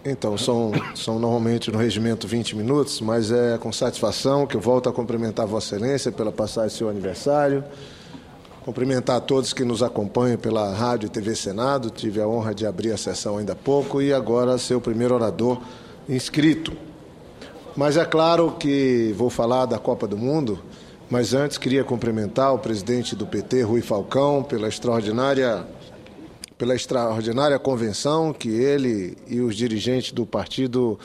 Então, são normalmente no regimento 20 minutos, mas é com satisfação que eu volto a cumprimentar Vossa Excelência pela passagem do seu aniversário, cumprimentar a todos que nos acompanham pela Rádio e TV Senado, tive a honra de abrir a sessão ainda há pouco e agora ser o primeiro orador inscrito. Mas é claro que vou falar da Copa do Mundo, mas antes queria cumprimentar o presidente do PT, Rui Falcão, pela extraordinária convenção que ele e os dirigentes do partido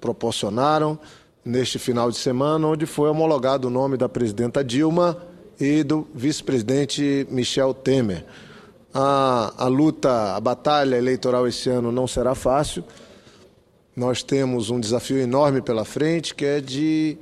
proporcionaram neste final de semana, onde foi homologado o nome da presidenta Dilma e do vice-presidente Michel Temer. A batalha eleitoral esse ano não será fácil. Nós temos um desafio enorme pela frente, que é de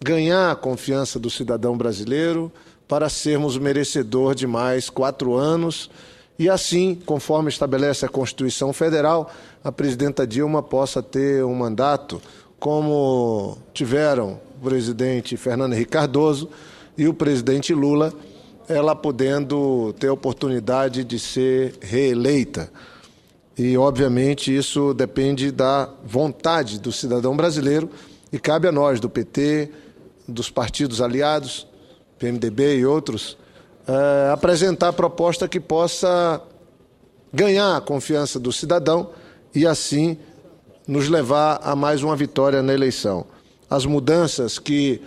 ganhar a confiança do cidadão brasileiro para sermos merecedor de mais 4 anos e assim, conforme estabelece a Constituição Federal, a presidenta Dilma possa ter um mandato como tiveram o presidente Fernando Henrique Cardoso e o presidente Lula, ela podendo ter a oportunidade de ser reeleita. E, obviamente, isso depende da vontade do cidadão brasileiro e cabe a nós, do PT, dos partidos aliados, PMDB e outros, apresentar a proposta que possa ganhar a confiança do cidadão e, assim, nos levar a mais uma vitória na eleição. As mudanças que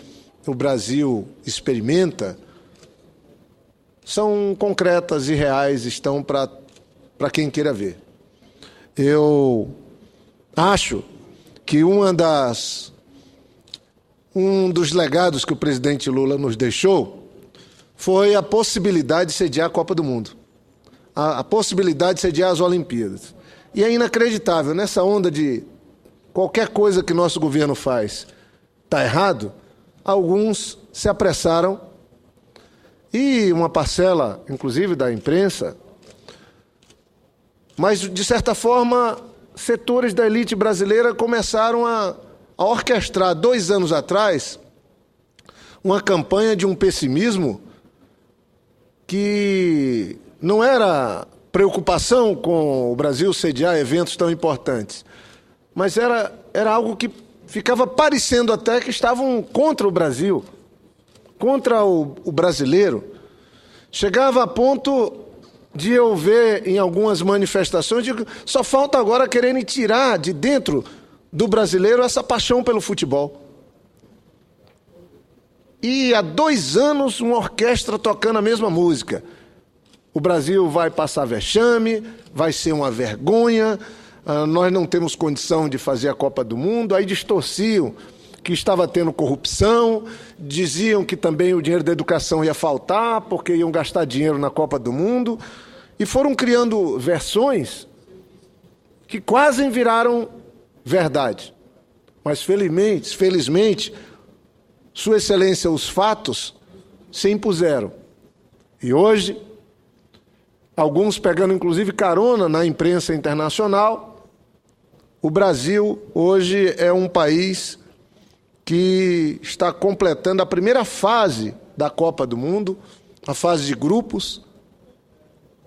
o Brasil experimenta são concretas e reais, estão para quem queira ver. Eu acho que um dos legados que o presidente Lula nos deixou foi a possibilidade de sediar a Copa do Mundo, a possibilidade de sediar as Olimpíadas. E é inacreditável, nessa onda de qualquer coisa que nosso governo faz está errado, alguns se apressaram e uma parcela, inclusive da imprensa, mas, de certa forma, setores da elite brasileira começaram a orquestrar, 2 anos atrás, uma campanha de um pessimismo que não era preocupação com o Brasil sediar eventos tão importantes, mas era algo que ficava parecendo até que estavam contra o Brasil, contra o brasileiro. Chegava a ponto de eu ver em algumas manifestações, digo, só falta agora quererem tirar de dentro do brasileiro essa paixão pelo futebol. E há 2 anos uma orquestra tocando a mesma música. O Brasil vai passar vexame, vai ser uma vergonha, nós não temos condição de fazer a Copa do Mundo. Aí distorciam que estava tendo corrupção, diziam que também o dinheiro da educação ia faltar, porque iam gastar dinheiro na Copa do Mundo, e foram criando versões que quase viraram verdade. Mas, felizmente, Sua Excelência, os fatos se impuseram. E hoje, alguns pegando inclusive carona na imprensa internacional, o Brasil hoje é um país que está completando a primeira fase da Copa do Mundo, a fase de grupos,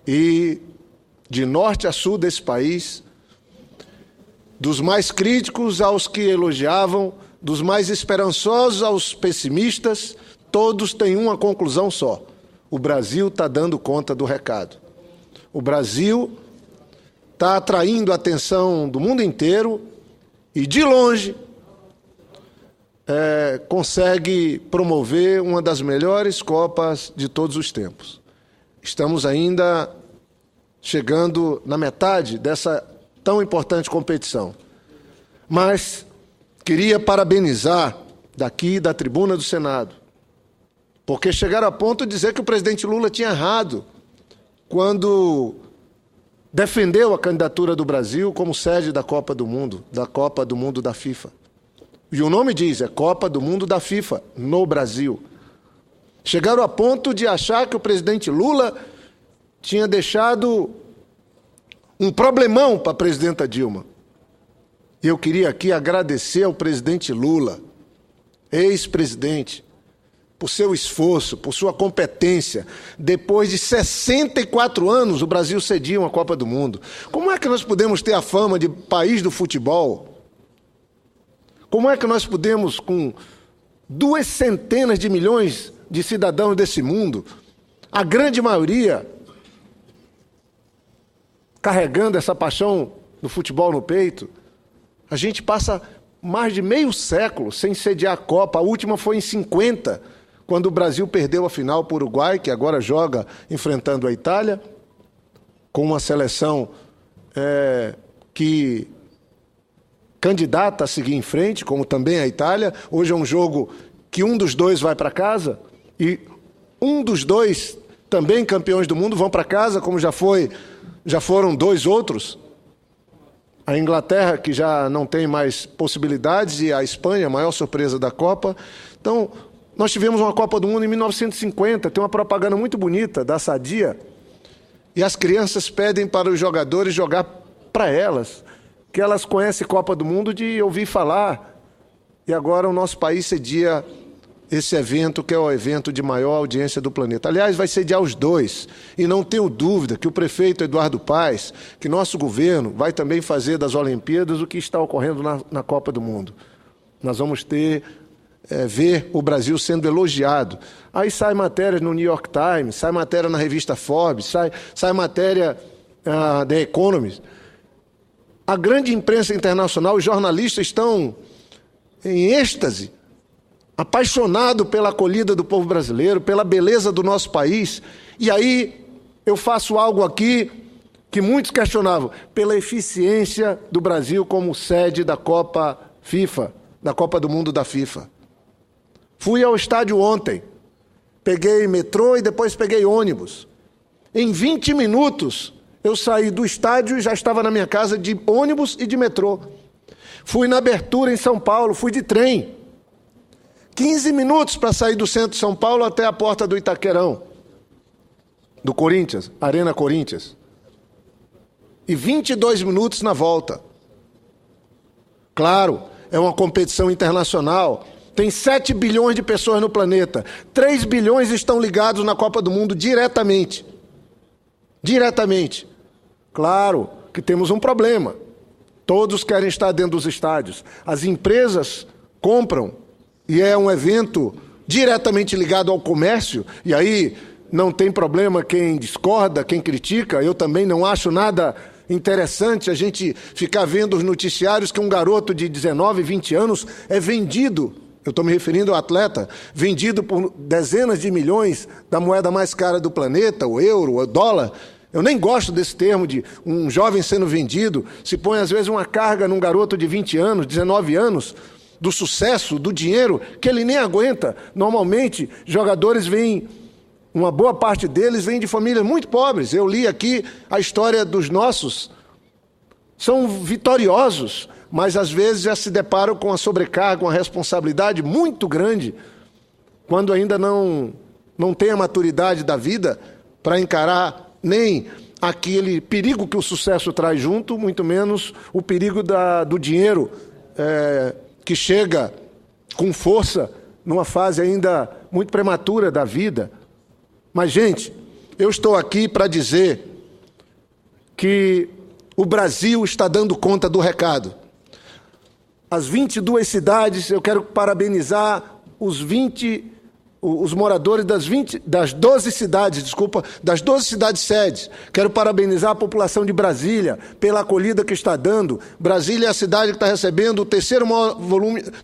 e de norte a sul desse país, dos mais críticos aos que elogiavam, dos mais esperançosos aos pessimistas, todos têm uma conclusão só: o Brasil está dando conta do recado. O Brasil está atraindo a atenção do mundo inteiro e, de longe, consegue promover uma das melhores Copas de todos os tempos. Estamos ainda chegando na metade dessa tão importante competição. Mas queria parabenizar daqui da tribuna do Senado, porque chegaram a ponto de dizer que o presidente Lula tinha errado quando defendeu a candidatura do Brasil como sede da Copa do Mundo da FIFA. E o nome diz, é Copa do Mundo da FIFA, no Brasil. Chegaram a ponto de achar que o presidente Lula tinha deixado um problemão para a presidenta Dilma. E eu queria aqui agradecer ao presidente Lula, ex-presidente, por seu esforço, por sua competência. Depois de 64 anos, o Brasil cedia uma Copa do Mundo. Como é que nós podemos ter a fama de país do futebol? Como é que nós podemos, com 200 de milhões de cidadãos desse mundo, a grande maioria carregando essa paixão do futebol no peito, a gente passa mais de meio século sem sediar a Copa. A última foi em 50, quando o Brasil perdeu a final para o Uruguai, que agora joga enfrentando a Itália, com uma seleção que candidata a seguir em frente, como também a Itália. Hoje é um jogo que um dos dois vai para casa, e um dos dois, também campeões do mundo, vão para casa, como já foram dois outros. A Inglaterra, que já não tem mais possibilidades, e a Espanha, a maior surpresa da Copa. Então, nós tivemos uma Copa do Mundo em 1950, tem uma propaganda muito bonita da Sadia, e as crianças pedem para os jogadores jogar para elas, que elas conhecem Copa do Mundo de ouvir falar. E agora o nosso país cedia esse evento, que é o evento de maior audiência do planeta. Aliás, vai sediar os dois. E não tenho dúvida que o prefeito Eduardo Paes, que nosso governo vai também fazer das Olimpíadas o que está ocorrendo na Copa do Mundo. Nós vamos ver o Brasil sendo elogiado. Aí sai matéria no New York Times, sai matéria na revista Forbes, sai matéria The Economist. A grande imprensa internacional, os jornalistas estão em êxtase, apaixonado pela acolhida do povo brasileiro, pela beleza do nosso país. E aí eu faço algo aqui que muitos questionavam, pela eficiência do Brasil como sede da Copa FIFA, da Copa do Mundo da FIFA. Fui ao estádio ontem, peguei metrô e depois peguei ônibus. Em 20 minutos eu saí do estádio e já estava na minha casa de ônibus e de metrô. Fui na abertura em São Paulo, fui de trem. 15 minutos para sair do centro de São Paulo até a porta do Itaquerão, do Corinthians, Arena Corinthians. E 22 minutos na volta. Claro, é uma competição internacional. Tem 7 bilhões de pessoas no planeta. 3 bilhões estão ligados na Copa do Mundo diretamente. Diretamente. Claro que temos um problema. Todos querem estar dentro dos estádios. As empresas compram, e é um evento diretamente ligado ao comércio, e aí não tem problema quem discorda, quem critica. Eu também não acho nada interessante a gente ficar vendo os noticiários que um garoto de 19, 20 anos é vendido, eu estou me referindo ao atleta, vendido por dezenas de milhões da moeda mais cara do planeta, o euro, o dólar. Eu nem gosto desse termo de um jovem sendo vendido. Se põe às vezes uma carga num garoto de 20 anos, 19 anos, do sucesso, do dinheiro, que ele nem aguenta. Normalmente, jogadores vêm, uma boa parte deles vem de famílias muito pobres. Eu li aqui a história dos nossos. São vitoriosos, mas às vezes já se deparam com a sobrecarga, uma responsabilidade muito grande, quando ainda não tem a maturidade da vida para encarar nem aquele perigo que o sucesso traz junto, muito menos o perigo do dinheiro, que chega com força numa fase ainda muito prematura da vida. Mas, gente, eu estou aqui para dizer que o Brasil está dando conta do recado. As 22 cidades, eu quero parabenizar os moradores das 12 cidades sedes. Quero parabenizar a população de Brasília pela acolhida que está dando. Brasília é a cidade que está recebendo o terceiro maior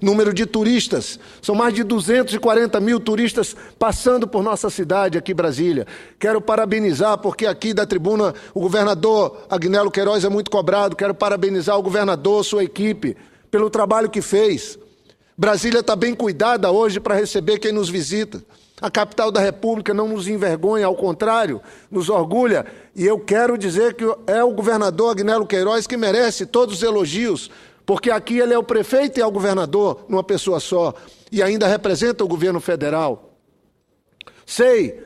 número de turistas. São mais de 240 mil turistas passando por nossa cidade aqui, Brasília. Quero parabenizar, porque aqui da tribuna o governador Agnello Queiroz é muito cobrado. Quero parabenizar o governador, sua equipe, pelo trabalho que fez. Brasília está bem cuidada hoje para receber quem nos visita. A capital da República não nos envergonha, ao contrário, nos orgulha. E eu quero dizer que é o governador Agnello Queiroz que merece todos os elogios, porque aqui ele é o prefeito e é o governador, numa pessoa só, e ainda representa o governo federal. Sei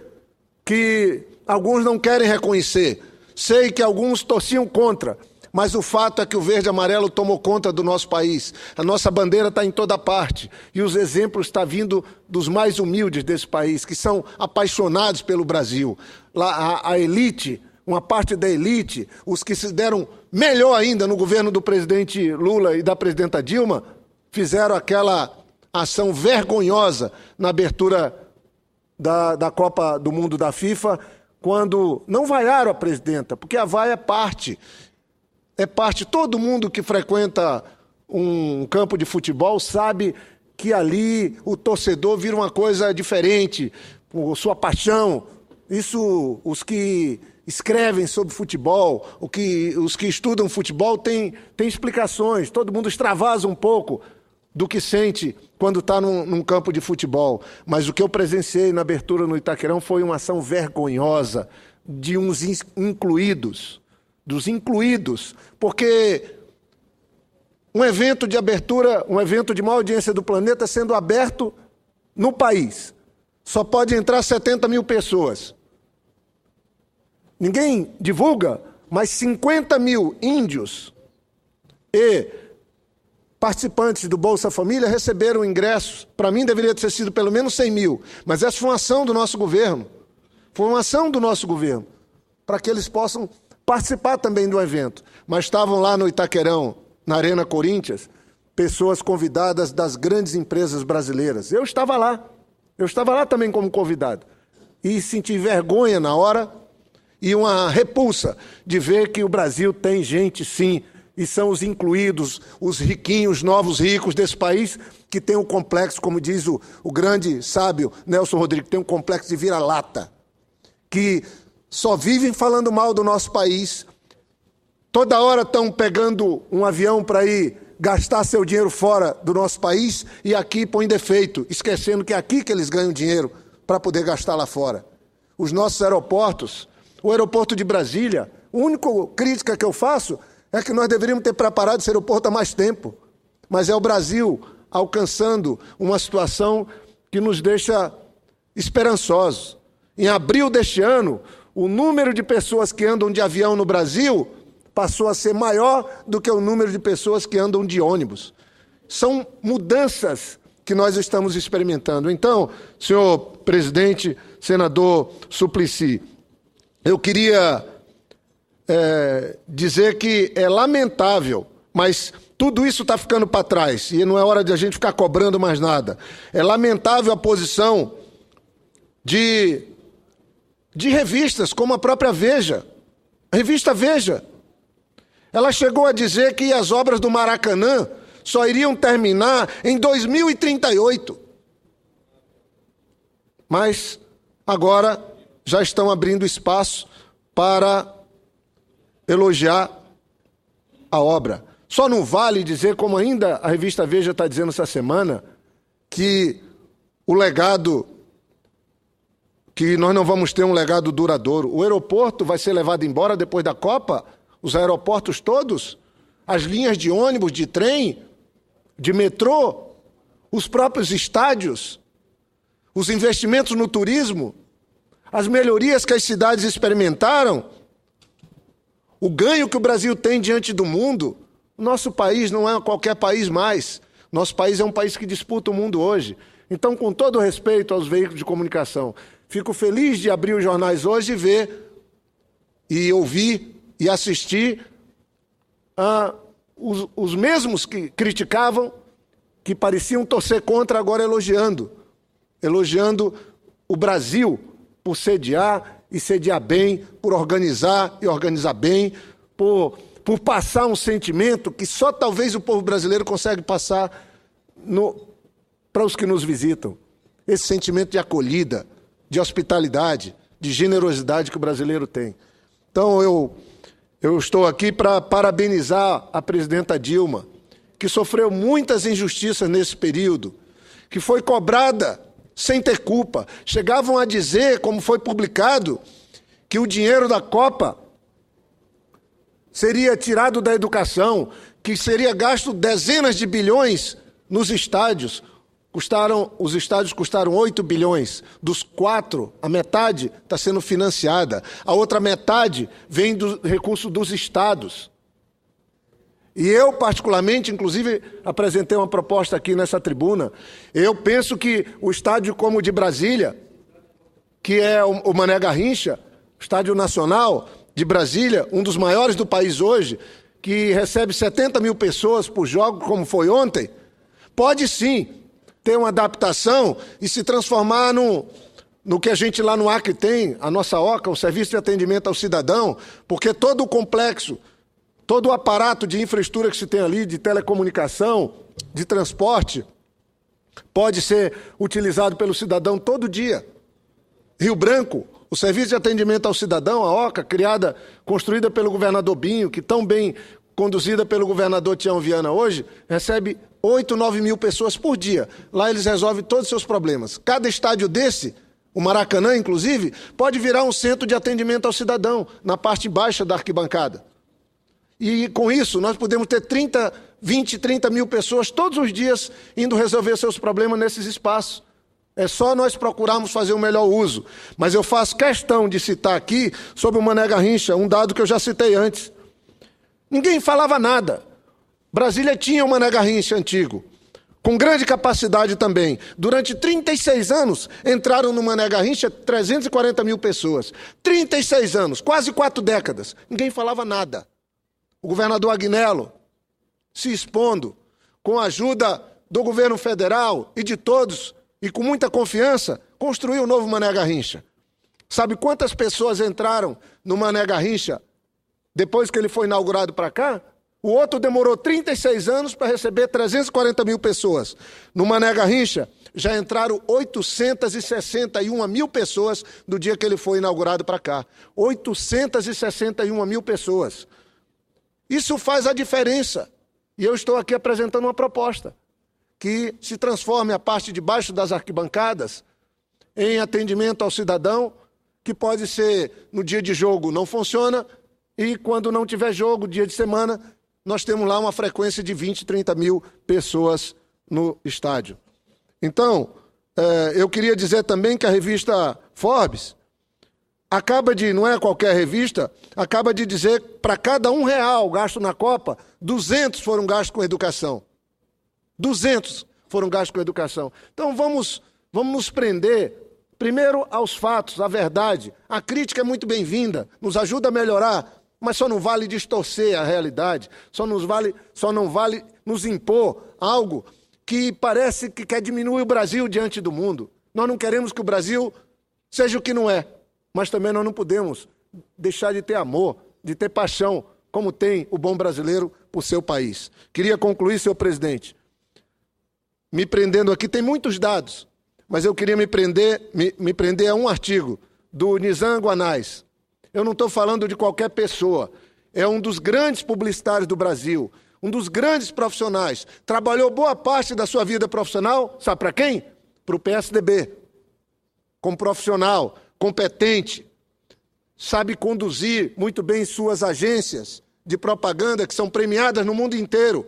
que alguns não querem reconhecer, sei que alguns torciam contra, mas o fato é que o verde e amarelo tomou conta do nosso país. A nossa bandeira está em toda parte. E os exemplos estão vindo dos mais humildes desse país, que são apaixonados pelo Brasil. Lá, a elite, uma parte da elite, os que se deram melhor ainda no governo do presidente Lula e da presidenta Dilma, fizeram aquela ação vergonhosa na abertura da Copa do Mundo da FIFA, quando não vaiaram a presidenta, porque a vaia é parte. É parte. Todo mundo que frequenta um campo de futebol sabe que ali o torcedor vira uma coisa diferente, por sua paixão. Isso, os que escrevem sobre futebol, os que estudam futebol têm explicações. Todo mundo extravasa um pouco do que sente quando está num campo de futebol. Mas o que eu presenciei na abertura no Itaquerão foi uma ação vergonhosa de uns incluídos, dos incluídos, porque um evento de abertura, um evento de maior audiência do planeta sendo aberto no país, só pode entrar 70 mil pessoas. Ninguém divulga, mas 50 mil índios e participantes do Bolsa Família receberam ingressos. Para mim deveria ter sido pelo menos 100 mil, mas essa foi uma ação do nosso governo. Foi uma ação do nosso governo, para que eles possam participar também do evento. Mas estavam lá no Itaquerão, na Arena Corinthians, pessoas convidadas das grandes empresas brasileiras. Eu estava lá também como convidado. E senti vergonha na hora e uma repulsa de ver que o Brasil tem gente, sim, e são os incluídos, os riquinhos, novos ricos desse país, que tem um complexo, como diz o grande sábio Nelson Rodrigues, tem um complexo de vira-lata, que só vivem falando mal do nosso país, toda hora estão pegando um avião para ir gastar seu dinheiro fora do nosso país e aqui põem defeito, esquecendo que é aqui que eles ganham dinheiro para poder gastar lá fora. Os nossos aeroportos, o aeroporto de Brasília, a única crítica que eu faço é que nós deveríamos ter preparado esse aeroporto há mais tempo. Mas é o Brasil alcançando uma situação que nos deixa esperançosos. Em abril deste ano, o número de pessoas que andam de avião no Brasil passou a ser maior do que o número de pessoas que andam de ônibus. São mudanças que nós estamos experimentando. Então, senhor presidente, senador Suplicy, eu queria dizer que é lamentável, mas tudo isso está ficando para trás e não é hora de a gente ficar cobrando mais nada. É lamentável a posição de revistas como a própria Veja. A revista Veja. Ela chegou a dizer que as obras do Maracanã só iriam terminar em 2038. Mas agora já estão abrindo espaço para elogiar a obra. Só não vale dizer, como ainda a revista Veja está dizendo essa semana, que o legado, que nós não vamos ter um legado duradouro. O aeroporto vai ser levado embora depois da Copa, os aeroportos todos, as linhas de ônibus, de trem, de metrô, os próprios estádios, os investimentos no turismo, as melhorias que as cidades experimentaram, o ganho que o Brasil tem diante do mundo. Nosso país não é qualquer país mais. Nosso país é um país que disputa o mundo hoje. Então, com todo o respeito aos veículos de comunicação, fico feliz de abrir os jornais hoje e ver, e ouvir, e assistir os mesmos que criticavam, que pareciam torcer contra, agora elogiando o Brasil por sediar e sediar bem, por organizar e organizar bem, por passar um sentimento que só talvez o povo brasileiro consegue passar para os que nos visitam. Esse sentimento de acolhida, de hospitalidade, de generosidade que o brasileiro tem. Então, eu estou aqui para parabenizar a presidenta Dilma, que sofreu muitas injustiças nesse período, que foi cobrada sem ter culpa. Chegavam a dizer, como foi publicado, que o dinheiro da Copa seria tirado da educação, que seria gasto dezenas de bilhões nos estádios. Os estádios custaram 8 bilhões. Dos 4, a metade está sendo financiada. A outra metade vem do recurso dos estados. E eu, particularmente, inclusive, apresentei uma proposta aqui nessa tribuna. Eu penso que o estádio como o de Brasília, que é o Mané Garrincha, estádio nacional de Brasília, um dos maiores do país hoje, que recebe 70 mil pessoas por jogo, como foi ontem, pode sim ter uma adaptação e se transformar no que a gente lá no Acre tem, a nossa OCA, o Serviço de Atendimento ao Cidadão, porque todo o complexo, todo o aparato de infraestrutura que se tem ali, de telecomunicação, de transporte, pode ser utilizado pelo cidadão todo dia. Rio Branco, o Serviço de Atendimento ao Cidadão, a OCA, construída pelo governador Binho, que tão bem conduzida pelo governador Tião Viana hoje, recebe 8, 9 mil pessoas por dia. Lá eles resolvem todos os seus problemas. Cada estádio desse, o Maracanã, inclusive, pode virar um centro de atendimento ao cidadão, na parte baixa da arquibancada. E com isso, nós podemos ter 20, 30 mil pessoas todos os dias indo resolver seus problemas nesses espaços. É só nós procurarmos fazer o melhor uso. Mas eu faço questão de citar aqui, sobre o Mané Garrincha, um dado que eu já citei antes. Ninguém falava nada. Brasília tinha o Mané Garrincha antigo, com grande capacidade também. Durante 36 anos, entraram no Mané Garrincha 340 mil pessoas. 36 anos, quase 4 décadas. Ninguém falava nada. O governador Agnello, se expondo, com a ajuda do governo federal e de todos, e com muita confiança, construiu o novo Mané Garrincha. Sabe quantas pessoas entraram no Mané Garrincha depois que ele foi inaugurado para cá? O outro demorou 36 anos para receber 340 mil pessoas. No Mané Garrincha, já entraram 861 mil pessoas do dia que ele foi inaugurado para cá. 861 mil pessoas. Isso faz a diferença. E eu estou aqui apresentando uma proposta que se transforme a parte de baixo das arquibancadas em atendimento ao cidadão, que pode ser no dia de jogo não funciona, e quando não tiver jogo, dia de semana, nós temos lá uma frequência de 20, 30 mil pessoas no estádio. Então, eu queria dizer também que a revista Forbes acaba de, não é qualquer revista, acaba de dizer que para cada R$1 gasto na Copa, 200 foram gastos com educação. 200 foram gastos com educação. Então vamos nos prender, primeiro, aos fatos, à verdade. A crítica é muito bem-vinda, nos ajuda a melhorar, mas só não vale distorcer a realidade, só não vale nos impor algo que parece que quer diminuir o Brasil diante do mundo. Nós não queremos que o Brasil seja o que não é, mas também nós não podemos deixar de ter amor, de ter paixão, como tem o bom brasileiro por seu país. Queria concluir, senhor presidente, me prendendo aqui, tem muitos dados, mas eu queria me prender a um artigo do Nizam Guanais. Eu não estou falando de qualquer pessoa, é um dos grandes publicitários do Brasil, um dos grandes profissionais. Trabalhou boa parte da sua vida profissional, sabe para quem? Para o PSDB. Como profissional, competente, sabe conduzir muito bem suas agências de propaganda, que são premiadas no mundo inteiro,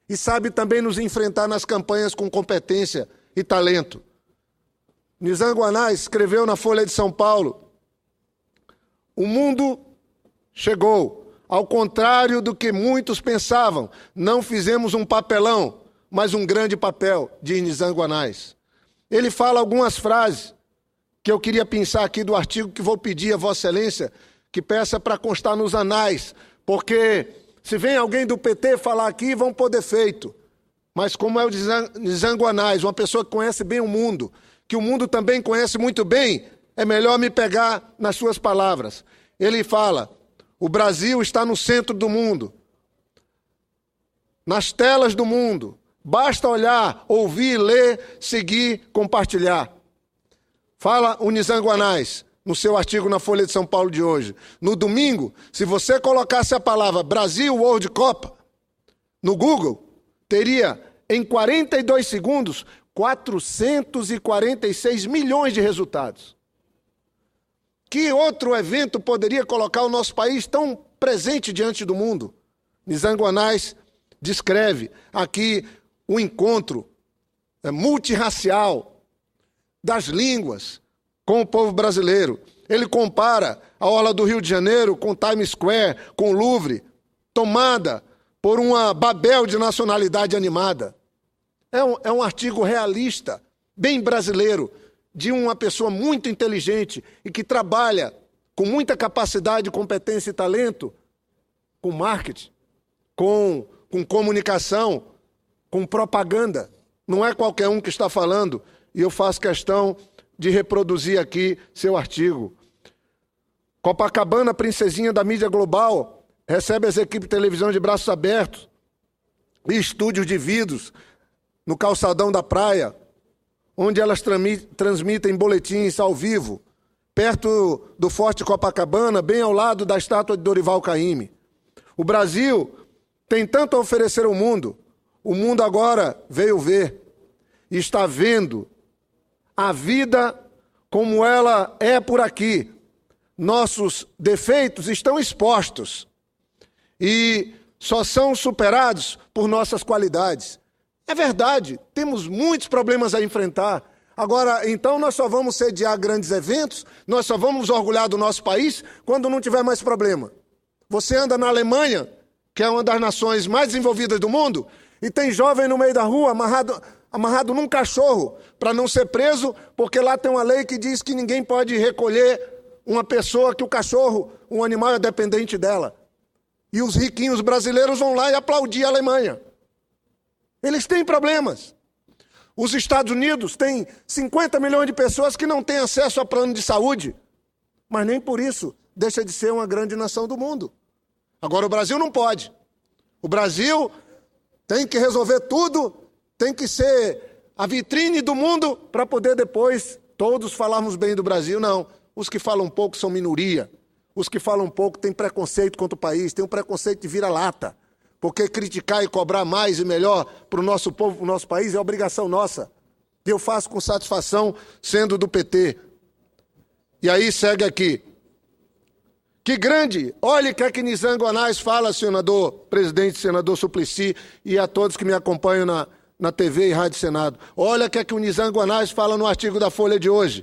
e sabe também nos enfrentar nas campanhas com competência e talento. Nizam Guanais escreveu na Folha de São Paulo: o mundo chegou. Ao contrário do que muitos pensavam, não fizemos um papelão, mas um grande papel, diz Nizam Guanais. Ele fala algumas frases que eu queria pensar aqui do artigo, que vou pedir a Vossa Excelência que peça para constar nos anais, porque se vem alguém do PT falar aqui, vão pôr defeito. Mas como é o Nizam Guanais, uma pessoa que conhece bem o mundo, que o mundo também conhece muito bem, é melhor me pegar nas suas palavras. Ele fala: o Brasil está no centro do mundo, nas telas do mundo. Basta olhar, ouvir, ler, seguir, compartilhar. Fala o Nizam Guanais no seu artigo na Folha de São Paulo de hoje. No domingo, se você colocasse a palavra Brasil World Copa no Google, teria em 42 segundos 446 milhões de resultados. Que outro evento poderia colocar o nosso país tão presente diante do mundo? Nizam Guanais descreve aqui o encontro multirracial das línguas com o povo brasileiro. Ele compara a orla do Rio de Janeiro com Times Square, com o Louvre, tomada por uma Babel de nacionalidade animada. É um artigo realista, bem brasileiro, de uma pessoa muito inteligente e que trabalha com muita capacidade, competência e talento, com marketing, com comunicação, com propaganda. Não é qualquer um que está falando, e eu faço questão de reproduzir aqui seu artigo. Copacabana, princesinha da mídia global, recebe as equipes de televisão de braços abertos e estúdios de vidros no calçadão da praia, onde elas transmitem boletins ao vivo, perto do Forte Copacabana, bem ao lado da estátua de Dorival Caymmi. O Brasil tem tanto a oferecer ao mundo. O mundo agora veio ver e está vendo a vida como ela é por aqui. Nossos defeitos estão expostos e só são superados por nossas qualidades. É verdade, temos muitos problemas a enfrentar. Agora, então, nós só vamos sediar grandes eventos, nós só vamos orgulhar do nosso país quando não tiver mais problema. Você anda na Alemanha, que é uma das nações mais desenvolvidas do mundo, e tem jovem no meio da rua amarrado num cachorro para não ser preso, porque lá tem uma lei que diz que ninguém pode recolher uma pessoa que o cachorro, um animal, é dependente dela. E os riquinhos brasileiros vão lá e aplaudir a Alemanha. Eles têm problemas. Os Estados Unidos têm 50 milhões de pessoas que não têm acesso a plano de saúde, mas nem por isso deixa de ser uma grande nação do mundo. Agora, o Brasil não pode. O Brasil tem que resolver tudo, tem que ser a vitrine do mundo para poder depois todos falarmos bem do Brasil. Não, os que falam pouco são minoria. Os que falam pouco têm preconceito contra o país, têm um preconceito de vira-lata. Porque criticar e cobrar mais e melhor para o nosso povo, para o nosso país, é obrigação nossa. E eu faço com satisfação, sendo do PT. E aí segue aqui. Que grande! Olha o que é que Nizam Guanais fala, senador, presidente, senador Suplicy, e a todos que me acompanham na TV e Rádio Senado. Olha o que é que o Nizam Guanais fala no artigo da Folha de hoje.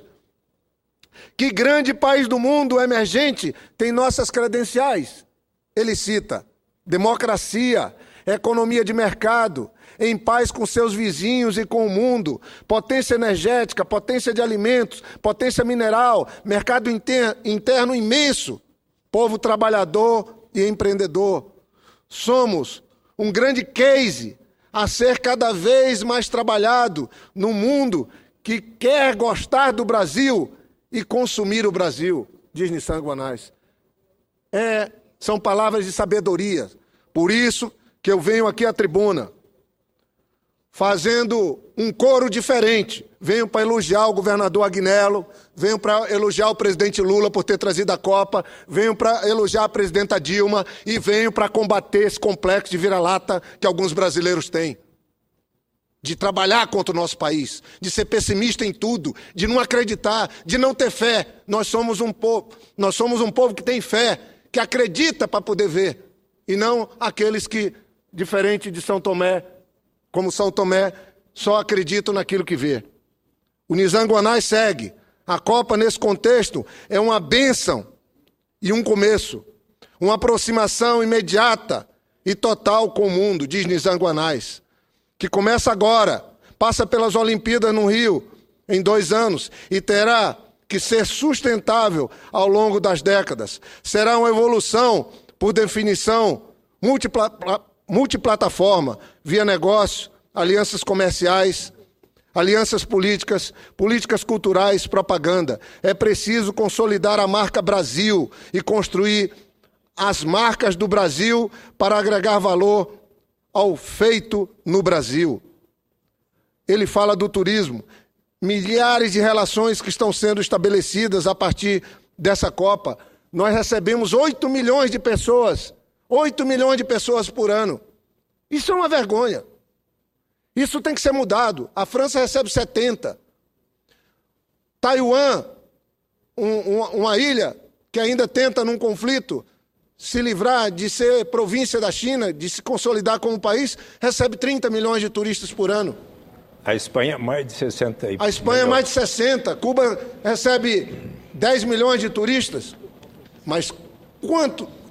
Que grande país do mundo emergente tem nossas credenciais? Ele cita: democracia, economia de mercado, em paz com seus vizinhos e com o mundo, potência energética, potência de alimentos, potência mineral, mercado interno imenso, povo trabalhador e empreendedor. Somos um grande case a ser cada vez mais trabalhado no mundo que quer gostar do Brasil e consumir o Brasil, diz Nizam Guanais. São palavras de sabedoria. Por isso que eu venho aqui à tribuna, fazendo um coro diferente. Venho para elogiar o governador Agnello, venho para elogiar o presidente Lula por ter trazido a Copa, venho para elogiar a presidenta Dilma e venho para combater esse complexo de vira-lata que alguns brasileiros têm. De trabalhar contra o nosso país, de ser pessimista em tudo, de não acreditar, de não ter fé. Nós somos um povo que tem fé, que acredita para poder ver, e não aqueles que, diferente de São Tomé, como São Tomé, só acreditam naquilo que vê. O Nizam Guanais segue. A Copa, nesse contexto, é uma bênção e um começo, uma aproximação imediata e total com o mundo, diz Nizam Guanais, que começa agora, passa pelas Olimpíadas no Rio em 2 anos e terá que ser sustentável ao longo das décadas. Será uma evolução, por definição, multiplataforma, via negócio, alianças comerciais, alianças políticas, políticas culturais, propaganda. É preciso consolidar a marca Brasil e construir as marcas do Brasil para agregar valor ao feito no Brasil. Ele fala do turismo. Milhares de relações que estão sendo estabelecidas a partir dessa Copa. Nós recebemos 8 milhões de pessoas. 8 milhões de pessoas por ano. Isso é uma vergonha. Isso tem que ser mudado. A França recebe 70. Taiwan, uma ilha que ainda tenta, num conflito, se livrar de ser província da China, de se consolidar como país, recebe 30 milhões de turistas por ano. A Espanha, mais de 60. A Espanha, mais de 60. Cuba recebe 10 milhões de turistas. Mas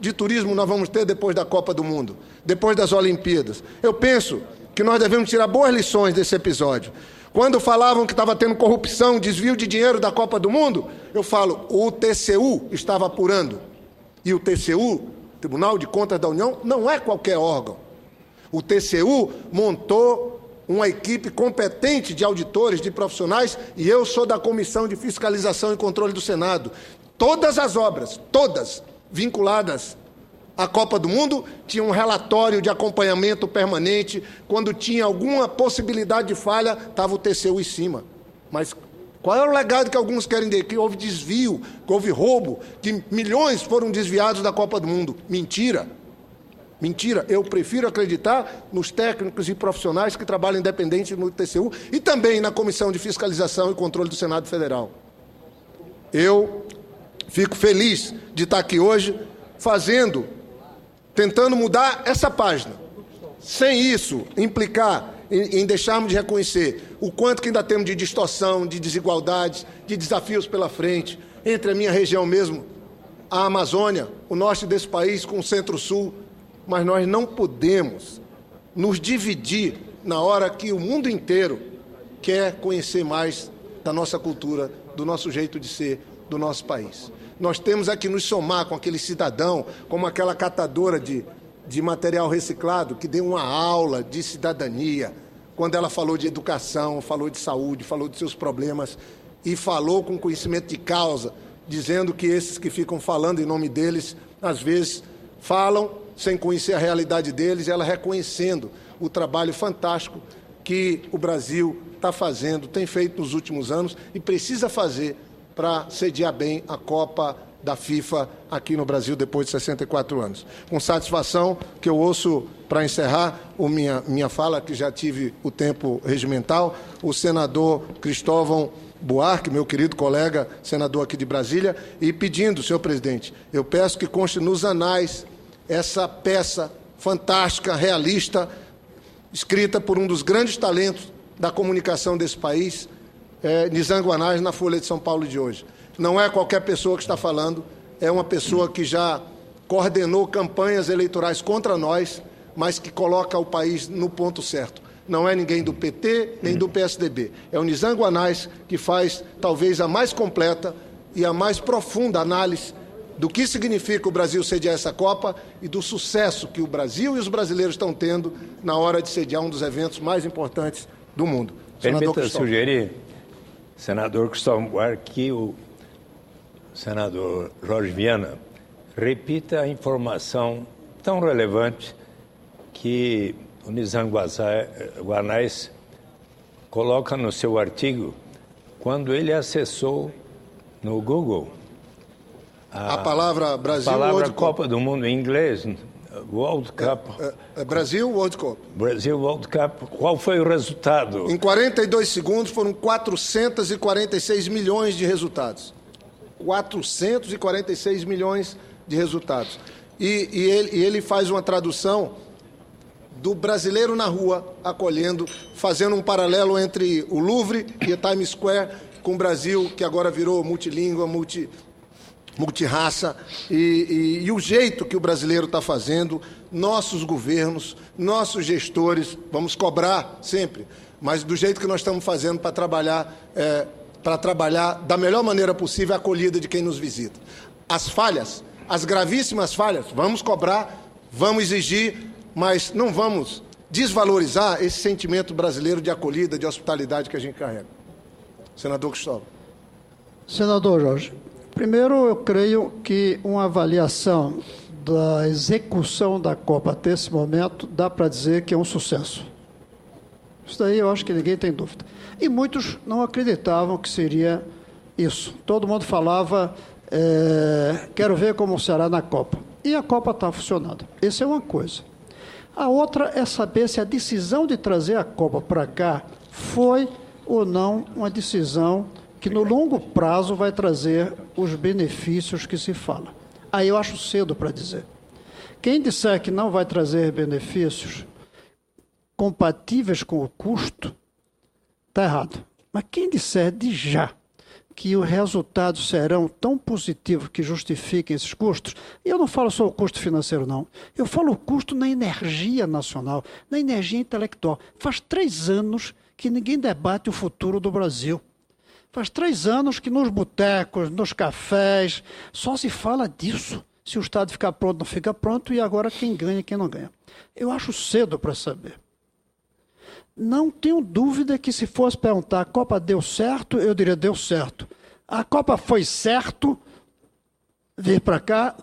de turismo nós vamos ter depois da Copa do Mundo, depois das Olimpíadas? Eu penso que nós devemos tirar boas lições desse episódio. Quando falavam que estava tendo corrupção, desvio de dinheiro da Copa do Mundo, eu falo, o TCU estava apurando. E o TCU, Tribunal de Contas da União, não é qualquer órgão. O TCU montou uma equipe competente de auditores, de profissionais, e eu sou da Comissão de Fiscalização e Controle do Senado. Todas as obras, todas vinculadas à Copa do Mundo, tinha um relatório de acompanhamento permanente. Quando tinha alguma possibilidade de falha, estava o TCU em cima. Mas qual é o legado que alguns querem dizer? Que houve desvio, que houve roubo, que milhões foram desviados da Copa do Mundo. Mentira. Mentira. Eu prefiro acreditar nos técnicos e profissionais que trabalham independente no TCU e também na Comissão de Fiscalização e Controle do Senado Federal. Eu fico feliz de estar aqui hoje tentando mudar essa página. Sem isso implicar em deixarmos de reconhecer o quanto que ainda temos de distorção, de desigualdades, de desafios pela frente, entre a minha região mesmo, a Amazônia, o norte desse país com o centro-sul. Mas nós não podemos nos dividir na hora que o mundo inteiro quer conhecer mais da nossa cultura, do nosso jeito de ser, do nosso país. Nós temos aqui nos somar com aquele cidadão, como aquela catadora de material reciclado, que deu uma aula de cidadania, quando ela falou de educação, falou de saúde, falou de seus problemas, e falou com conhecimento de causa, dizendo que esses que ficam falando em nome deles, às vezes, falam sem conhecer a realidade deles, ela reconhecendo o trabalho fantástico que o Brasil está fazendo, tem feito nos últimos anos e precisa fazer para sediar bem a Copa da FIFA aqui no Brasil depois de 64 anos. Com satisfação que eu ouço, para encerrar minha fala, que já tive o tempo regimental, o senador Cristóvão Buarque, meu querido colega, senador aqui de Brasília, e pedindo, senhor presidente, eu peço que conste nos anais essa peça fantástica, realista, escrita por um dos grandes talentos da comunicação desse país, Nizam Guanais, na Folha de São Paulo de hoje. Não é qualquer pessoa que está falando, é uma pessoa que já coordenou campanhas eleitorais contra nós, mas que coloca o país no ponto certo. Não é ninguém do PT, nem do PSDB. É o Nizam Guanais que faz talvez a mais completa e a mais profunda análise do que significa o Brasil sediar essa Copa e do sucesso que o Brasil e os brasileiros estão tendo na hora de sediar um dos eventos mais importantes do mundo. Permita sugerir, senador Cristóvão Buarque, que o senador Jorge Viana repita a informação tão relevante que o Nizam Guanais coloca no seu artigo quando ele acessou no Google a palavra Brasil, a palavra World Copa do Mundo em inglês, World Cup. Brasil, World Cup. Brasil, World Cup. Qual foi o resultado? Em 42 segundos foram 446 milhões de resultados. 446 milhões de resultados. E ele faz uma tradução do brasileiro na rua, acolhendo, fazendo um paralelo entre o Louvre e a Times Square, com o Brasil, que agora virou multilíngua, multirraça, e o jeito que o brasileiro está fazendo, nossos governos, nossos gestores, vamos cobrar sempre, mas do jeito que nós estamos fazendo para trabalhar da melhor maneira possível a acolhida de quem nos visita. As falhas, as gravíssimas falhas, vamos cobrar, vamos exigir, mas não vamos desvalorizar esse sentimento brasileiro de acolhida, de hospitalidade que a gente carrega. Senador Cristóvão. Senador Jorge, primeiro eu creio que uma avaliação da execução da Copa até esse momento dá para dizer que é um sucesso. Isso daí eu acho que ninguém tem dúvida. E muitos não acreditavam que seria isso. Todo mundo falava, quero ver como será na Copa. E a Copa está funcionando. Essa é uma coisa. A outra é saber se a decisão de trazer a Copa para cá foi ou não uma decisão que no longo prazo vai trazer os benefícios que se fala. Aí eu acho cedo para dizer. Quem disser que não vai trazer benefícios compatíveis com o custo, está errado. Mas quem disser de já que os resultados serão tão positivos que justifiquem esses custos. E eu não falo só o custo financeiro, não. Eu falo o custo na energia nacional, na energia intelectual. Faz 3 anos que ninguém debate o futuro do Brasil. Faz 3 anos que nos botecos, nos cafés, só se fala disso. Se o Estado ficar pronto, não fica pronto, e agora quem ganha e quem não ganha. Eu acho cedo para saber. Não tenho dúvida que se fosse perguntar, a Copa deu certo, eu diria, deu certo. A Copa foi certo vir para cá,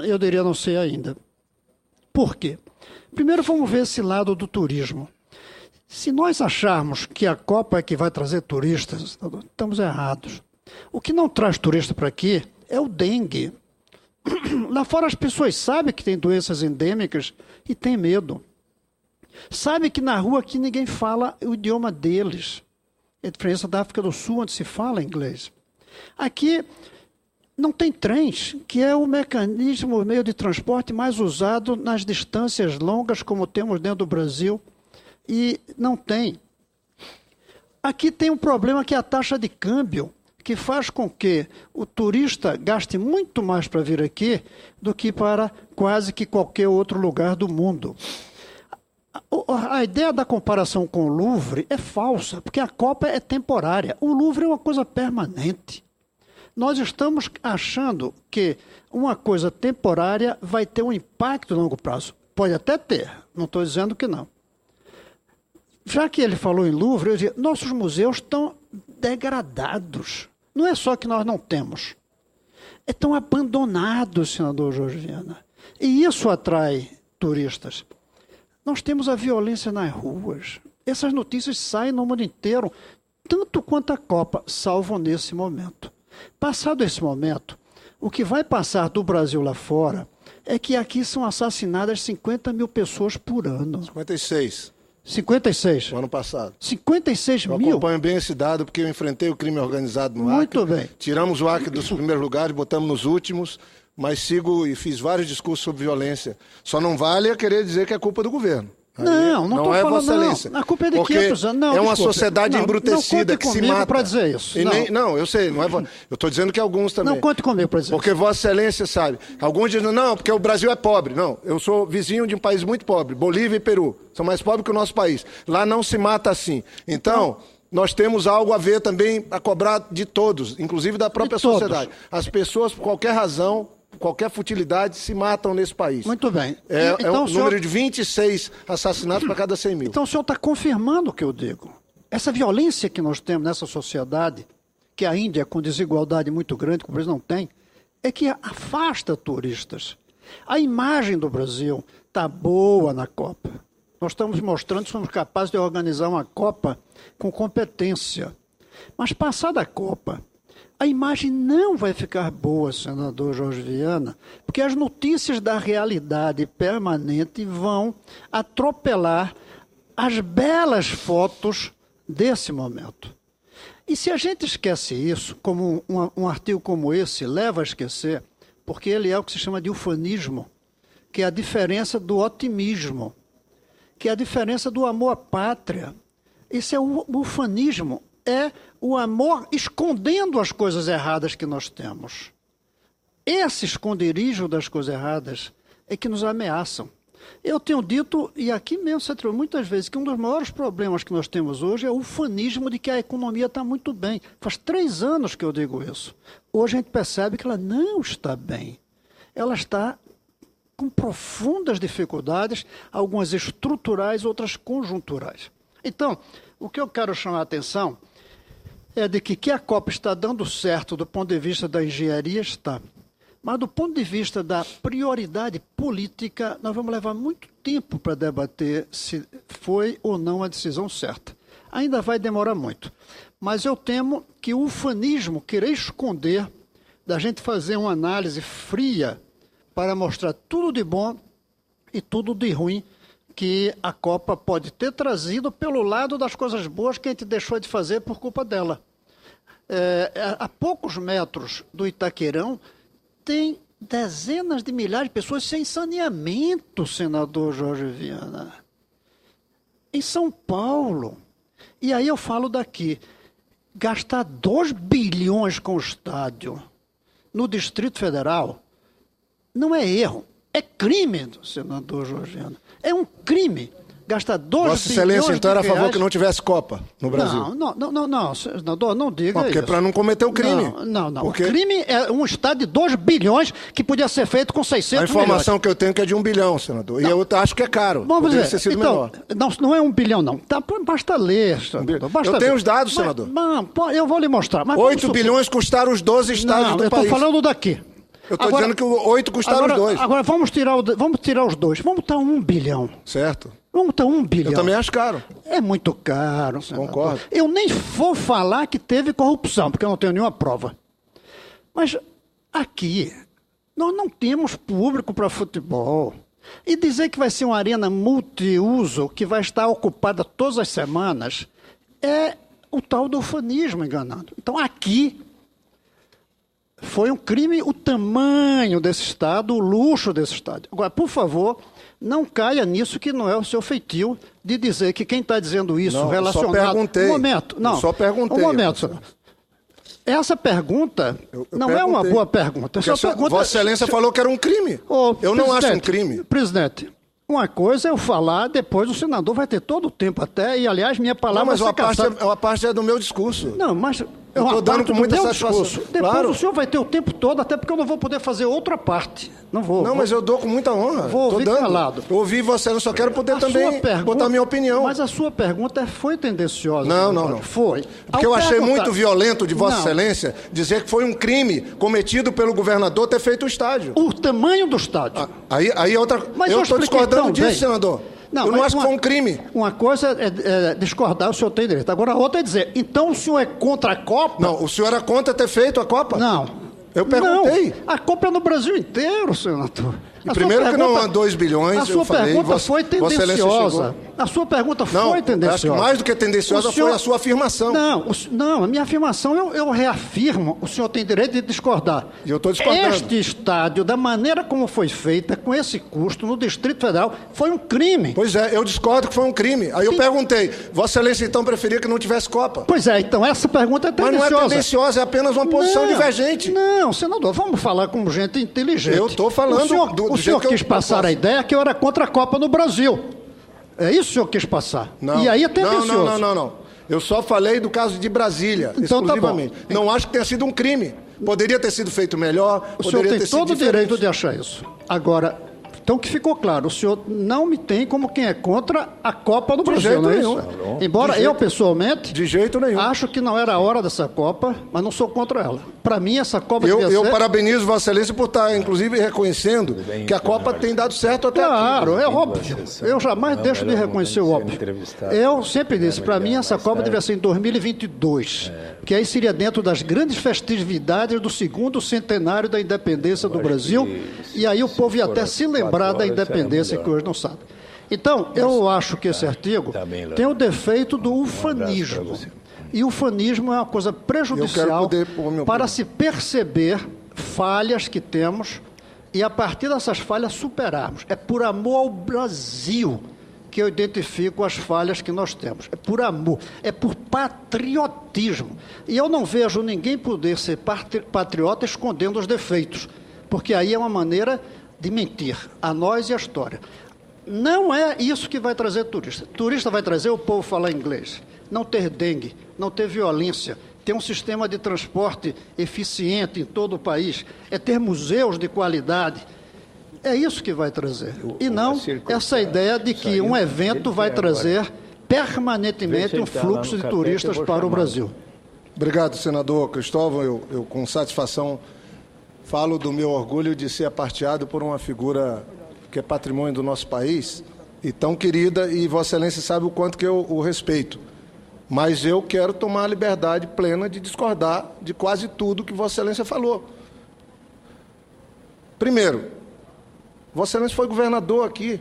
eu diria, não sei ainda. Por quê? Primeiro vamos ver esse lado do turismo. Se nós acharmos que a Copa é que vai trazer turistas, estamos errados. O que não traz turista para aqui é o dengue. Lá fora as pessoas sabem que tem doenças endêmicas e têm medo. Sabe que na rua aqui ninguém fala o idioma deles. É a diferença da África do Sul, onde se fala inglês. Aqui não tem trens, que é o mecanismo, o meio de transporte mais usado nas distâncias longas, como temos dentro do Brasil, e não tem. Aqui tem um problema que é a taxa de câmbio, que faz com que o turista gaste muito mais para vir aqui do que para quase que qualquer outro lugar do mundo. A ideia da comparação com o Louvre é falsa, porque a Copa é temporária. O Louvre é uma coisa permanente. Nós estamos achando que uma coisa temporária vai ter um impacto a longo prazo. Pode até ter, não estou dizendo que não. Já que ele falou em Louvre, eu diria, nossos museus estão degradados. Não é só que nós não temos. Estão abandonados, senador Jorge Viana. E isso atrai turistas. Nós temos a violência nas ruas. Essas notícias saem no mundo inteiro, tanto quanto a Copa, salvo nesse momento. Passado esse momento, o que vai passar do Brasil lá fora é que aqui são assassinadas 50 mil pessoas por ano. 56. 56? No ano passado. 56 eu mil? Eu acompanho bem esse dado, porque eu enfrentei o crime organizado no Acre. Muito bem. Tiramos o Acre dos primeiros lugares, botamos nos últimos, mas sigo e fiz vários discursos sobre violência. Só não vale a querer dizer que é culpa do governo. Não estou é falando, Vossa Excelência. Não. A culpa é de 500 anos. Não, é uma desculpe. sociedade embrutecida que se mata. Para dizer isso. Não, eu sei. Não é, eu estou dizendo que alguns também. Não conte comigo para dizer porque isso. Vossa Excelência sabe. Alguns dizem, não, porque o Brasil é pobre. Não, eu sou vizinho de um país muito pobre, Bolívia e Peru. São mais pobres que o nosso país. Lá não se mata assim. Então, nós temos algo a ver também, a cobrar de todos, inclusive da própria sociedade. As pessoas, por qualquer razão, qualquer futilidade, se matam nesse país. Muito bem. É um número de 26 assassinatos para cada 100 mil. Então o senhor está confirmando o que eu digo. Essa violência que nós temos nessa sociedade, que a Índia, com desigualdade muito grande, que o Brasil não tem, é que afasta turistas. A imagem do Brasil está boa na Copa. Nós estamos mostrando que somos capazes de organizar uma Copa com competência. Mas passada a Copa, a imagem não vai ficar boa, senador Jorge Viana, porque as notícias da realidade permanente vão atropelar as belas fotos desse momento. E se a gente esquece isso, como um artigo como esse leva a esquecer, porque ele é o que se chama de ufanismo, que é a diferença do otimismo, que é a diferença do amor à pátria. Esse é o ufanismo, é o amor escondendo as coisas erradas que nós temos. Esse esconderijo das coisas erradas é que nos ameaçam. Eu tenho dito, e aqui mesmo se atribui muitas vezes, que um dos maiores problemas que nós temos hoje é o ufanismo de que a economia está muito bem. Faz 3 anos que eu digo isso. Hoje a gente percebe que ela não está bem. Ela está com profundas dificuldades, algumas estruturais, outras conjunturais. Então, o que eu quero chamar a atenção é de que a Copa está dando certo do ponto de vista da engenharia, está. Mas do ponto de vista da prioridade política, nós vamos levar muito tempo para debater se foi ou não a decisão certa. Ainda vai demorar muito. Mas eu temo que o ufanismo querer esconder da gente fazer uma análise fria para mostrar tudo de bom e tudo de ruim que a Copa pode ter trazido pelo lado das coisas boas que a gente deixou de fazer por culpa dela. A poucos metros do Itaquerão, tem dezenas de milhares de pessoas sem saneamento, senador Jorge Viana. Em São Paulo. E aí eu falo daqui. gastar 2 bilhões com o estádio no Distrito Federal não é erro, é crime, senador Georgiano. É um crime. Gastar 2 bilhões Vossa Excelência, então, era a favor reais... que não tivesse Copa no Brasil? Não, senador, não diga porque isso. Para não cometer o crime. Não. Porque O crime é um estádio de 2 bilhões que podia ser feito com 600 a informação que eu tenho é que é de 1 bilhão, senador. E eu acho que é caro. Vamos Poderia ver. ter sido Então, menor. não é 1 bilhão, não. Basta ler, senador. Eu tenho os dados, senador. Eu vou lhe mostrar. Mas 8 bilhões custaram os 12 estádios do país. Eu estou falando daqui. Eu estou dizendo que 8 custaram os 2. Agora vamos tirar os 2. Vamos botar 1 bilhão. Certo. Vamos botar 1 bilhão. Eu também acho caro. É muito caro, senador. Concordo. Eu nem vou falar que teve corrupção, porque eu não tenho nenhuma prova. Mas aqui, nós não temos público para futebol. E dizer que vai ser uma arena multiuso, que vai estar ocupada todas as semanas, é o tal do ufanismo enganado. Então, aqui, foi um crime o tamanho desse Estado, o luxo desse Estado. Agora, por favor, não caia nisso que não é o seu feitio de dizer que quem está dizendo isso não, relacionado... Eu só perguntei. Um momento, não. Eu só perguntei. Um momento, senhor. Essa pergunta eu não perguntei. é uma boa pergunta. Vossa Excelência falou que era um crime. Eu não acho um crime. Presidente, uma coisa é eu falar, depois o senador vai ter todo o tempo até, e aliás, minha palavra Não, mas vai ser uma parte é do meu discurso. Não, mas... Eu estou dando com muita satisfação. Depois claro. o senhor vai ter o tempo todo, até porque eu não vou poder fazer outra parte. Não vou. Não, mas eu dou com muita honra. Vou ouvir calado. Eu ouvi você, eu só quero poder também botar minha opinião. Mas a sua pergunta foi tendenciosa. Não. Foi. Porque eu achei muito violento de Vossa Excelência dizer que foi um crime cometido pelo governador ter feito o estádio. O tamanho do estádio. Aí é outra... Mas eu estou discordando disso, bem. senador. Eu não acho que foi um crime. Uma coisa é discordar, o senhor tem direito. Agora, a outra é dizer, então o senhor é contra a Copa? Não, o senhor era contra ter feito a Copa? Não. Eu perguntei. Não, a Copa é no Brasil inteiro, senador. Primeiro que não há 2 bilhões, a sua pergunta foi tendenciosa. A sua pergunta foi tendenciosa. Acho que mais do que tendenciosa foi a sua afirmação. Não, a minha afirmação eu reafirmo. O senhor tem direito de discordar. E eu estou discordando. Este estádio, da maneira como foi feita, com esse custo, no Distrito Federal, foi um crime. Pois é, eu discordo que foi um crime. Aí eu perguntei, Vossa Excelência então preferia que não tivesse Copa? Pois é, então essa pergunta é tendenciosa. Mas não é tendenciosa, é apenas uma posição divergente. Não, senador, vamos falar como gente inteligente. Eu estou falando o senhor quis passar a ideia que eu era contra a Copa no Brasil. É isso que o senhor quis passar. Não, e aí é tendencioso. Não. Eu só falei do caso de Brasília, então, exclusivamente. Tá bom. Não acho que tenha sido um crime. Poderia ter sido feito melhor, o senhor tem todo o diferente. direito de achar isso. Agora, então que ficou claro, o senhor não me tem como quem é contra a Copa do Brasil, não é isso? Embora eu, pessoalmente, de jeito nenhum, acho que não era a hora dessa Copa, mas não sou contra ela. Para mim, essa Copa devia ser... Eu parabenizo Vossa Excelência por estar, inclusive, reconhecendo que a Copa tem dado certo até aqui. Claro, é óbvio. Eu jamais deixo de reconhecer o óbvio. Eu sempre disse, para mim, essa Copa devia ser em 2022, que aí seria dentro das grandes festividades do 2º centenário da independência do Brasil, e aí o povo ia até se lembrar da independência que hoje não sabe. Então, eu acho que esse artigo tem o defeito do ufanismo. E o ufanismo é uma coisa prejudicial para se perceber falhas que temos e, a partir dessas falhas, superarmos. É por amor ao Brasil que eu identifico as falhas que nós temos. É por amor, é por patriotismo. E eu não vejo ninguém poder ser patriota escondendo os defeitos, porque aí é uma maneira de mentir a nós e à história. Não é isso que vai trazer turista. Turista vai trazer o povo falar inglês, não ter dengue, não ter violência, ter um sistema de transporte eficiente em todo o país, é ter museus de qualidade. É isso que vai trazer. E não essa ideia de que um evento vai trazer permanentemente um fluxo de turistas para o Brasil. Obrigado, senador Cristóvão. Eu com satisfação falo do meu orgulho de ser aparteado por uma figura que é patrimônio do nosso país e tão querida, e Vossa Excelência sabe o quanto que eu o respeito. Mas eu quero tomar a liberdade plena de discordar de quase tudo que Vossa Excelência falou. Primeiro, Vossa Excelência foi governador aqui.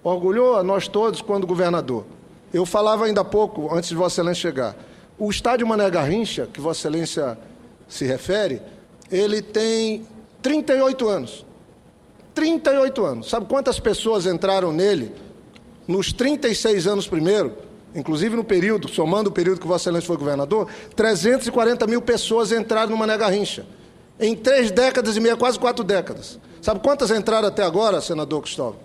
Orgulhou a nós todos quando governador. Eu falava ainda há pouco, antes de Vossa Excelência chegar, o estádio Mané Garrincha, que Vossa Excelência se refere, ele tem 38 anos. 38 anos. Sabe quantas pessoas entraram nele nos 36 anos primeiro? inclusive no período, somando o período que Vossa Excelência foi governador, 340 mil pessoas entraram no Mané Garrincha. Em 3 décadas e meia, quase 4 décadas. Sabe quantas entraram até agora, senador Cristóvão?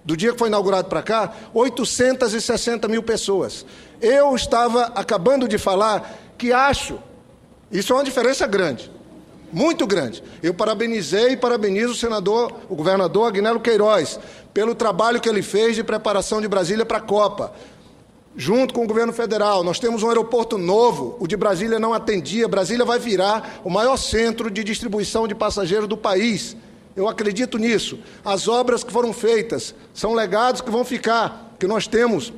Do dia que foi inaugurado para cá, 860 mil pessoas. Eu estava acabando de falar que acho, isso é uma diferença grande, muito grande. Eu parabenizei e parabenizo o governador Agnello Queiroz, pelo trabalho que ele fez de preparação de Brasília para a Copa. Junto com o governo federal, nós temos um aeroporto novo, o de Brasília não atendia, Brasília vai virar o maior centro de distribuição de passageiros do país. Eu acredito nisso. As obras que foram feitas são legados que vão ficar, que nós temos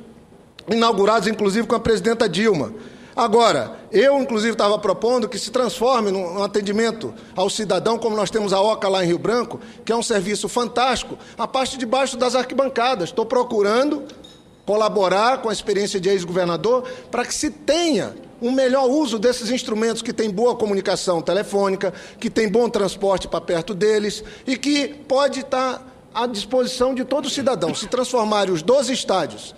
inaugurados, inclusive, com a presidenta Dilma. Agora, eu, inclusive, estava propondo que se transforme num atendimento ao cidadão, como nós temos a OCA lá em Rio Branco, que é um serviço fantástico, a parte de baixo das arquibancadas. Estou procurando colaborar com a experiência de ex-governador para que se tenha um melhor uso desses instrumentos que têm boa comunicação telefônica, que têm bom transporte para perto deles e que pode estar à disposição de todo cidadão. Se transformarem os 12 estádios,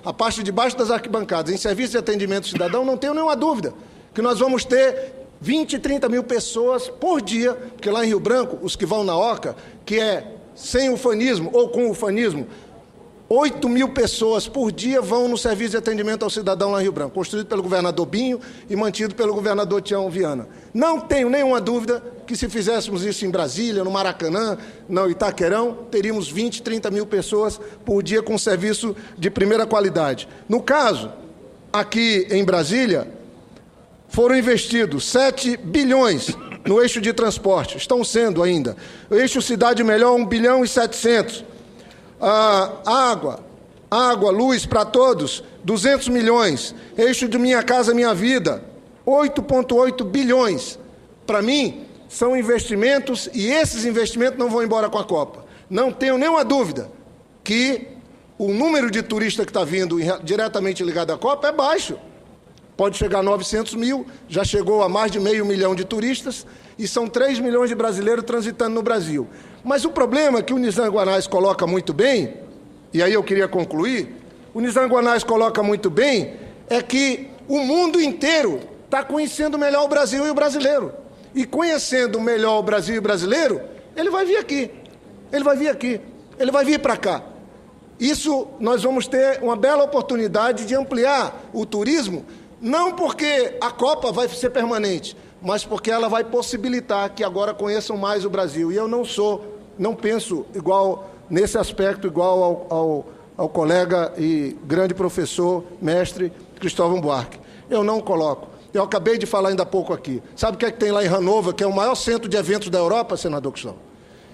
a parte de baixo das arquibancadas, em serviço de atendimento cidadão, não tenho nenhuma dúvida que nós vamos ter 20, 30 mil pessoas por dia, porque lá em Rio Branco, os que vão na OCA, que é sem ufanismo ou com ufanismo, 8 mil pessoas por dia vão no serviço de atendimento ao cidadão lá em Rio Branco, construído pelo governador Binho e mantido pelo governador Tião Viana. Não tenho nenhuma dúvida que se fizéssemos isso em Brasília, no Maracanã, no Itaquerão, teríamos 20, 30 mil pessoas por dia com serviço de primeira qualidade. No caso, aqui em Brasília, foram investidos 7 bilhões no eixo de transporte, estão sendo ainda. O eixo Cidade Melhor, 1 bilhão e 700. Água, luz para todos, 200 milhões. Eixo de Minha Casa Minha Vida, 8,8 bilhões. Para mim, são investimentos e esses investimentos não vão embora com a Copa. Não tenho nenhuma dúvida que o número de turistas que está vindo diretamente ligado à Copa é baixo. Pode chegar a 900 mil, já chegou a mais de 500 mil de turistas e são 3 milhões de brasileiros transitando no Brasil. Mas o problema que o Nizam Guanais coloca muito bem, e aí eu queria concluir, o Nizam Guanais coloca muito bem, é que o mundo inteiro está conhecendo melhor o Brasil e o brasileiro. E conhecendo melhor o Brasil e o brasileiro, ele vai vir aqui, ele vai vir para cá. Isso nós vamos ter uma bela oportunidade de ampliar o turismo, não porque a Copa vai ser permanente, mas porque ela vai possibilitar que agora conheçam mais o Brasil. E eu não penso igual, nesse aspecto, igual ao colega e grande professor, mestre Cristóvão Buarque. Eu não coloco. Eu acabei de falar ainda há pouco aqui. Sabe o que é que tem lá em Hannover, que é o maior centro de eventos da Europa, senador Cristóvão?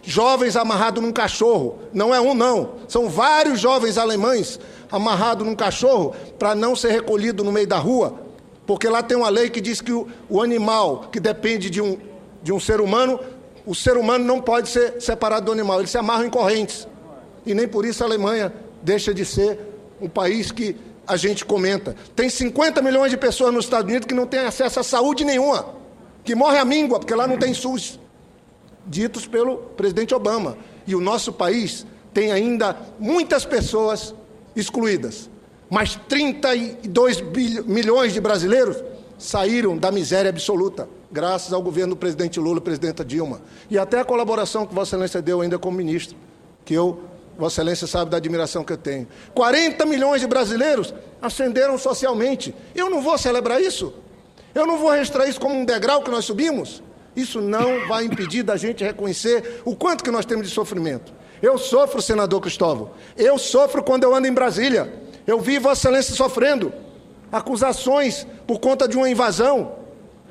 Jovens amarrados num cachorro. Não é um, não. São vários jovens alemães amarrados num cachorro para não ser recolhido no meio da rua, porque lá tem uma lei que diz que o animal que depende de um ser humano, o ser humano não pode ser separado do animal, eles se amarram em correntes. E nem por isso a Alemanha deixa de ser um país que a gente comenta. Tem 50 milhões de pessoas nos Estados Unidos que não têm acesso à saúde nenhuma, que morrem à míngua, porque lá não tem SUS, ditos pelo presidente Obama. E o nosso país tem ainda muitas pessoas excluídas. Mas 32 milhões de brasileiros saíram da miséria absoluta, graças ao governo do presidente Lula e presidenta Dilma. E até a colaboração que Vossa Excelência deu ainda como ministro, que Vossa Excelência sabe da admiração que eu tenho. 40 milhões de brasileiros ascenderam socialmente. Eu não vou celebrar isso? Eu não vou registrar isso como um degrau que nós subimos? Isso não vai impedir da gente reconhecer o quanto que nós temos de sofrimento. Eu sofro, senador Cristóvão. Eu sofro quando eu ando em Brasília. Eu vi Vossa Excelência sofrendo acusações por conta de uma invasão.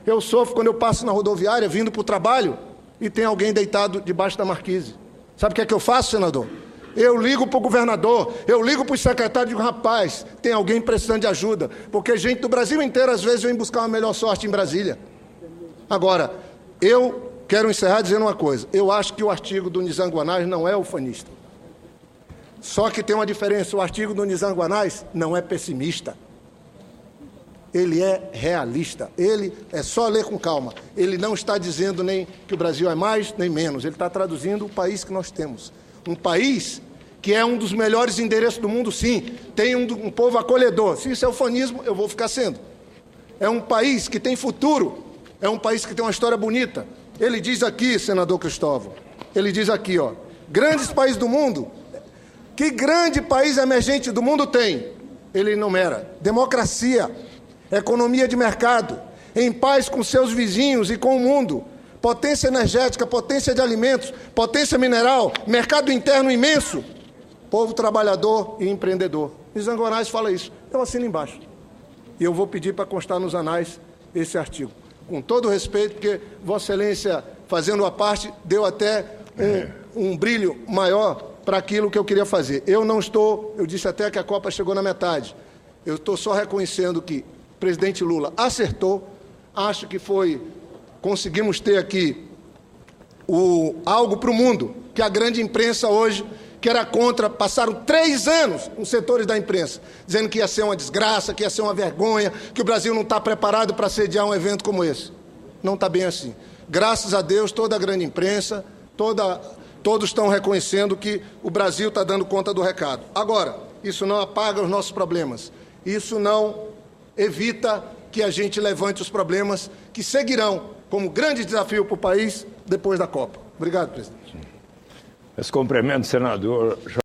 Eu sofro quando eu passo na rodoviária, vindo para o trabalho, e tem alguém deitado debaixo da marquise. Sabe o que é que eu faço, senador? Eu ligo para o governador, eu ligo para o secretário e digo, rapaz, tem alguém precisando de ajuda, porque gente do Brasil inteiro, às vezes, vem buscar uma melhor sorte em Brasília. Agora, eu quero encerrar dizendo uma coisa. Eu acho que o artigo do Nizam Guanais não é ufanista. Só que tem uma diferença. O artigo do Nizam Guanais não é pessimista. Ele é realista. Ele é só ler com calma. Ele não está dizendo nem que o Brasil é mais nem menos. Ele está traduzindo o país que nós temos. Um país que é um dos melhores endereços do mundo, sim. Tem um povo acolhedor. Se isso é ufanismo, eu vou ficar sendo. É um país que tem futuro, é um país que tem uma história bonita. Ele diz aqui, senador Cristóvão, ele diz aqui, ó, grandes países do mundo. Que grande país emergente do mundo tem? Ele enumera: democracia, economia de mercado, em paz com seus vizinhos e com o mundo, potência energética, potência de alimentos, potência mineral, mercado interno imenso, povo trabalhador e empreendedor. E Zangonais fala isso. Eu assino embaixo. E eu vou pedir para constar nos anais esse artigo. Com todo o respeito, porque Vossa Excelência, fazendo a parte, deu até um brilho maior para aquilo que eu queria fazer. Eu disse até que a Copa chegou na metade. Eu estou só reconhecendo que o presidente Lula acertou. Acho que conseguimos ter aqui algo para o mundo, que a grande imprensa hoje, que era contra, passaram 3 anos os setores da imprensa, dizendo que ia ser uma desgraça, que ia ser uma vergonha, que o Brasil não está preparado para sediar um evento como esse. Não está bem assim. Graças a Deus, toda a grande imprensa, todos estão reconhecendo que o Brasil está dando conta do recado. Agora, isso não apaga os nossos problemas. Isso não evita que a gente levante os problemas que seguirão como grande desafio para o país depois da Copa. Obrigado, presidente. Esse cumprimento, senador